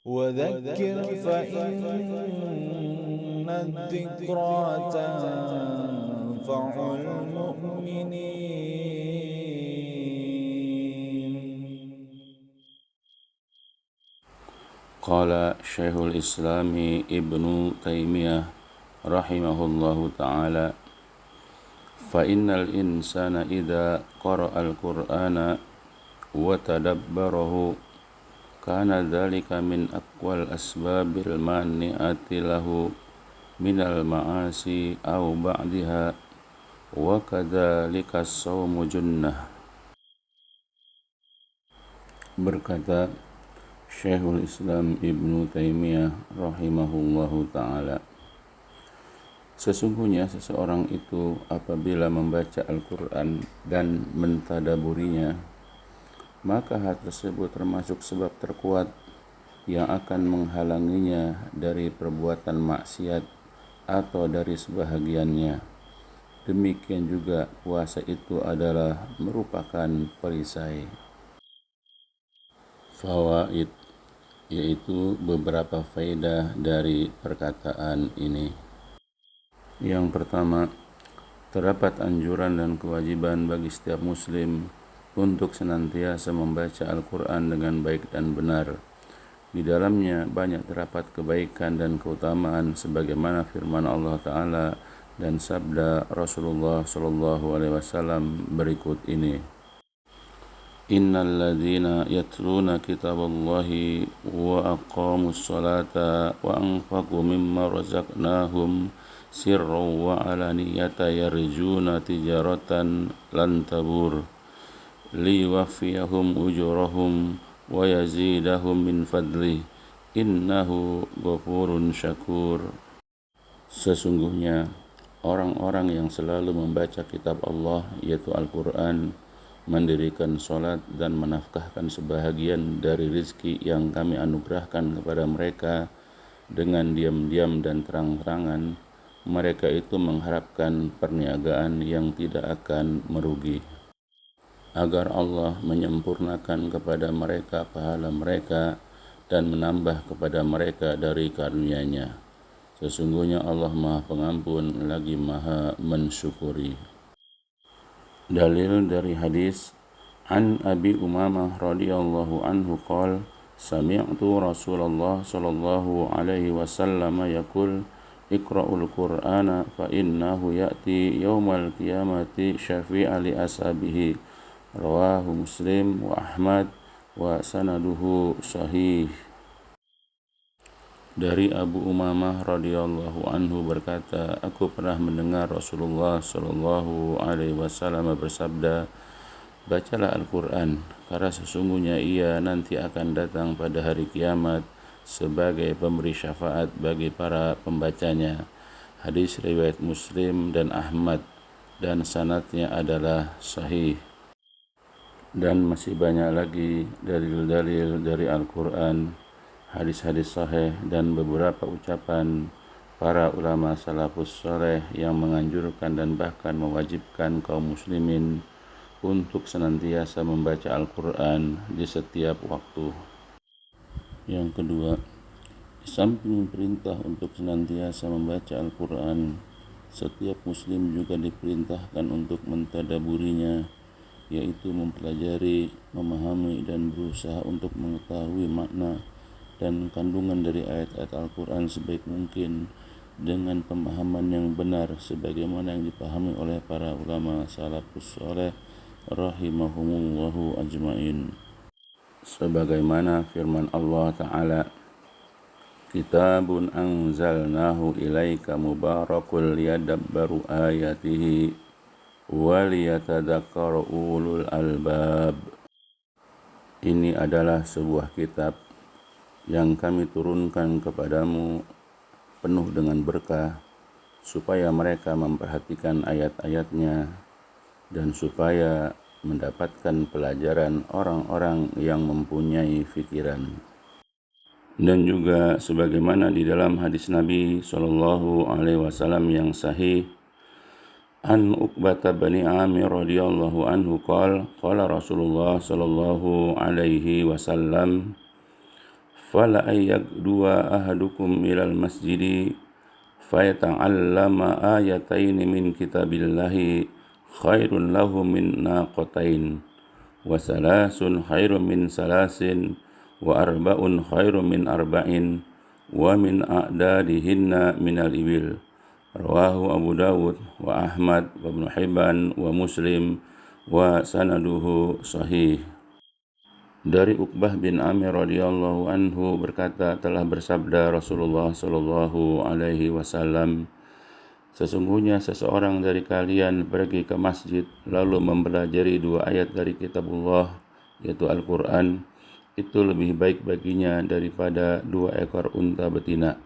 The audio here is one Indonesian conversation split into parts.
وذكر فإن الذكرى تنفع المؤمنين. قال شيخ الإسلام ابن تيمية رحمه الله تعالى: فإن الإنسان إذا قرأ القرآن وتدبره كان ذلك من أقوى الأسباب المانعة له من المعاصي أو بعدها، وكذلك الصوم جنة. Berkata Syekhul Islam Ibnu Taimiyah rahimahullahu ta'ala, sesungguhnya seseorang itu apabila membaca Al-Quran dan mentadaburinya, maka hal tersebut termasuk sebab terkuat yang akan menghalanginya dari perbuatan maksiat atau dari sebahagiannya. Demikian juga puasa itu adalah merupakan perisai. Fawaid, yaitu beberapa faedah dari perkataan ini. Yang pertama, terdapat anjuran dan kewajiban bagi setiap muslim untuk senantiasa membaca Al-Quran dengan baik dan benar. Di dalamnya banyak terdapat kebaikan dan keutamaan sebagaimana firman Allah Ta'ala dan sabda Rasulullah SAW berikut ini: Innal ladzina yatluna kitaballahi wa aqamus salata wa anfaqu mimma razaqnahum sirran wa alaniyatan yarjuna tijaratan lan tabur liwaffiyahum ujurahum wa yazidahum min fadlih innahu ghafurun syakur. Sesungguhnya orang-orang yang selalu membaca kitab Allah, yaitu Al-Quran, mendirikan sholat dan menafkahkan sebahagian dari rizki yang kami anugerahkan kepada mereka dengan diam-diam dan terang-terangan, mereka itu mengharapkan perniagaan yang tidak akan merugi, agar Allah menyempurnakan kepada mereka pahala mereka dan menambah kepada mereka dari karunia-Nya. Sesungguhnya Allah Maha Pengampun lagi Maha Mensyukuri. Dalil dari hadis An Abi Umamah radhiyallahu anhu qala sami'tu Rasulullah sallallahu alaihi wasallam yaqul Iqra'ul Qur'ana fa innahu ya'ti yaumal qiyamati syafi'a li ashabihi. Rawahu Muslim wa Ahmad wa sanaduhu sahih. Dari Abu Umamah radhiyallahu anhu berkata, aku pernah mendengar Rasulullah sallallahu alaihi wasallam bersabda, bacalah Al-Quran, karena sesungguhnya ia nanti akan datang pada hari kiamat sebagai pemberi syafaat bagi para pembacanya. Hadis riwayat Muslim dan Ahmad dan sanadnya adalah sahih. Dan masih banyak lagi dalil-dalil dari Al-Quran, hadis-hadis sahih dan beberapa ucapan para ulama salafus saleh yang menganjurkan dan bahkan mewajibkan kaum muslimin untuk senantiasa membaca Al-Quran di setiap waktu. Yang kedua, di samping perintah untuk senantiasa membaca Al-Quran, setiap muslim juga diperintahkan untuk mentadaburinya, yaitu mempelajari, memahami, dan berusaha untuk mengetahui makna dan kandungan dari ayat-ayat Al-Quran sebaik mungkin dengan pemahaman yang benar sebagaimana yang dipahami oleh para ulama salafus saleh rahimahumullahu ajma'in. Sebagaimana firman Allah Ta'ala, Kitabun anzalnahu ilaika mubarakul liyadabbaru ayatihi waliyatadzakkara ulul albab. Ini adalah sebuah kitab yang kami turunkan kepadamu penuh dengan berkah, supaya mereka memperhatikan ayat-ayatnya dan supaya mendapatkan pelajaran orang-orang yang mempunyai fikiran. Dan juga sebagaimana di dalam hadis Nabi SAW yang sahih, An Uqbata bani Amir radhiyallahu anhu qala Rasulullah sallallahu alaihi wasallam fala ayyagdua ahadukum ilal masjidi fayata'allama ayataini min kitabillahi khairun lahu min naqatain wa salasun khairun min salasin wa arba'un khairun min arba'in wa min a'dadihinna minal ibil. Rawahu Abu Dawud wa Ahmad wa Ibnu Hibban wa Muslim wa sanaduhu sahih. Dari Uqbah bin Amir radhiyallahu anhu berkata, telah bersabda Rasulullah sallallahu alaihi wasallam, sesungguhnya seseorang dari kalian pergi ke masjid lalu mempelajari 2 ayat dari kitabullah, yaitu Al-Quran, itu lebih baik baginya daripada 2 ekor unta betina.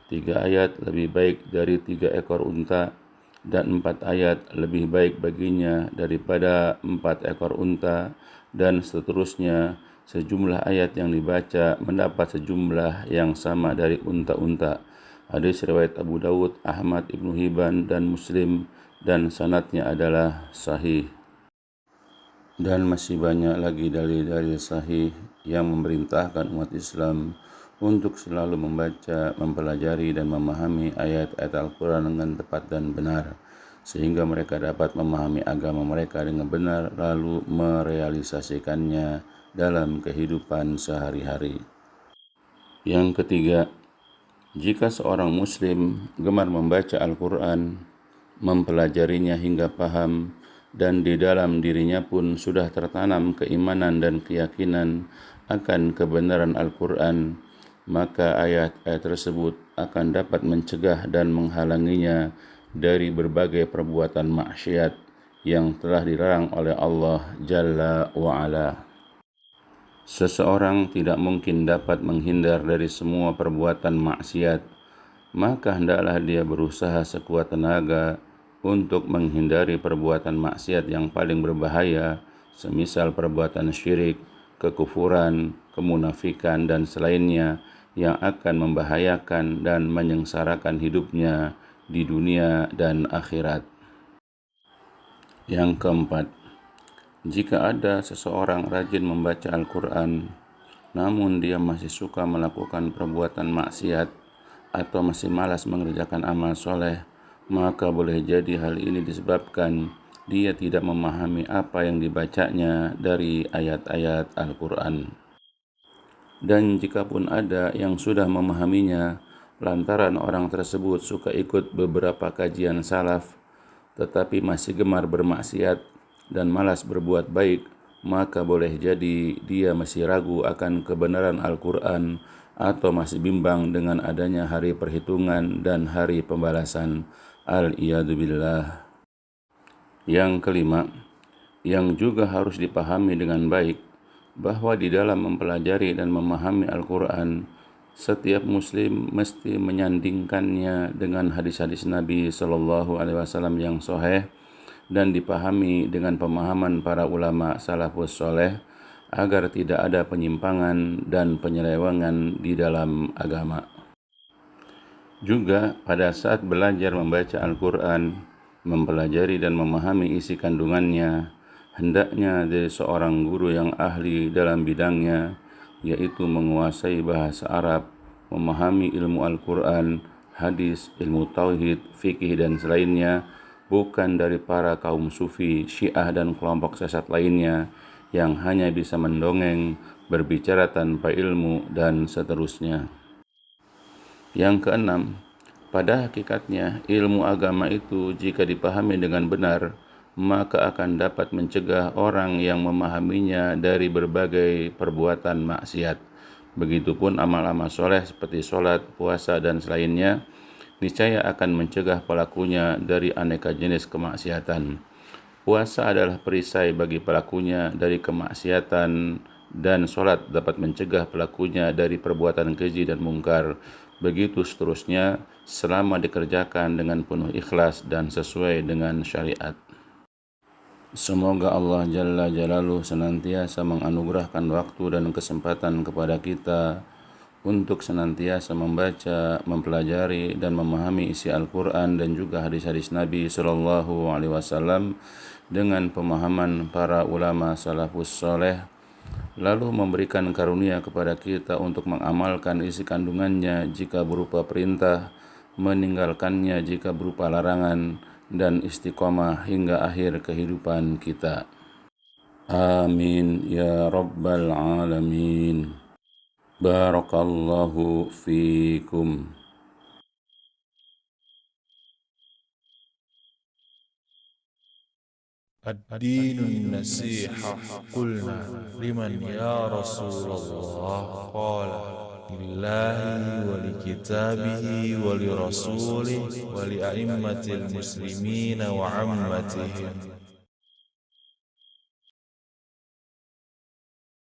3 ayat lebih baik dari 3 ekor unta, dan 4 ayat lebih baik baginya daripada 4 ekor unta, dan seterusnya. Sejumlah ayat yang dibaca mendapat sejumlah yang sama dari unta-unta. Hadis riwayat Abu Dawud, Ahmad, Ibnu Hibban, dan Muslim, dan sanadnya adalah sahih. Dan masih banyak lagi dalil-dalil sahih yang memerintahkan umat Islam untuk selalu membaca, mempelajari, dan memahami ayat-ayat Al-Quran dengan tepat dan benar, sehingga mereka dapat memahami agama mereka dengan benar lalu merealisasikannya dalam kehidupan sehari-hari. Yang ketiga, jika seorang muslim gemar membaca Al-Quran, mempelajarinya hingga paham, dan di dalam dirinya pun sudah tertanam keimanan dan keyakinan akan kebenaran Al-Quran, maka ayat-ayat tersebut akan dapat mencegah dan menghalanginya dari berbagai perbuatan maksiat yang telah dilarang oleh Allah Jalla wa'ala. Seseorang tidak mungkin dapat menghindar dari semua perbuatan maksiat, maka hendaklah dia berusaha sekuat tenaga untuk menghindari perbuatan maksiat yang paling berbahaya, semisal perbuatan syirik, kekufuran, kemunafikan, dan selainnya yang akan membahayakan dan menyengsarakan hidupnya di dunia dan akhirat. Yang keempat, jika ada seseorang rajin membaca Al-Quran, namun dia masih suka melakukan perbuatan maksiat atau masih malas mengerjakan amal soleh, maka boleh jadi hal ini disebabkan dia tidak memahami apa yang dibacanya dari ayat-ayat Al-Quran. Dan jikapun ada yang sudah memahaminya, lantaran orang tersebut suka ikut beberapa kajian salaf, tetapi masih gemar bermaksiat dan malas berbuat baik, maka boleh jadi dia masih ragu akan kebenaran Al-Quran atau masih bimbang dengan adanya hari perhitungan dan hari pembalasan. Al-iyadu billah. Yang kelima, yang juga harus dipahami dengan baik, bahwa di dalam mempelajari dan memahami Al-Quran, setiap muslim mesti menyandingkannya dengan hadis-hadis Nabi SAW yang sahih dan dipahami dengan pemahaman para ulama salafus soleh, agar tidak ada penyimpangan dan penyelewengan di dalam agama. Juga pada saat belajar membaca Al-Quran, mempelajari dan memahami isi kandungannya, hendaknya dari seorang guru yang ahli dalam bidangnya, yaitu menguasai bahasa Arab, memahami ilmu Al-Quran, hadis, ilmu tauhid, fikih, dan selainnya, bukan dari para kaum sufi, syiah, dan kelompok sesat lainnya yang hanya bisa mendongeng, berbicara tanpa ilmu, dan seterusnya. Yang keenam, pada hakikatnya ilmu agama itu jika dipahami dengan benar, maka akan dapat mencegah orang yang memahaminya dari berbagai perbuatan maksiat. Begitupun amal-amal soleh seperti sholat, puasa, dan selainnya, niscaya akan mencegah pelakunya dari aneka jenis kemaksiatan. Puasa adalah perisai bagi pelakunya dari kemaksiatan, dan sholat dapat mencegah pelakunya dari perbuatan keji dan mungkar. Begitu seterusnya, selama dikerjakan dengan penuh ikhlas dan sesuai dengan syariat. Semoga Allah Jalla Jalaluhu senantiasa menganugerahkan waktu dan kesempatan kepada kita untuk senantiasa membaca, mempelajari, dan memahami isi Al-Quran dan juga hadis-hadis Nabi SAW dengan pemahaman para ulama salafus soleh, lalu memberikan karunia kepada kita untuk mengamalkan isi kandungannya jika berupa perintah, meninggalkannya jika berupa larangan, dan istiqomah hingga akhir kehidupan kita. Amin ya rabbal alamin. Barakallahu fikum. الدين النصيحة قلنا لمن يا رسول الله قال لله ولكتابه ولرسوله ولأئمة المسلمين وعمتهم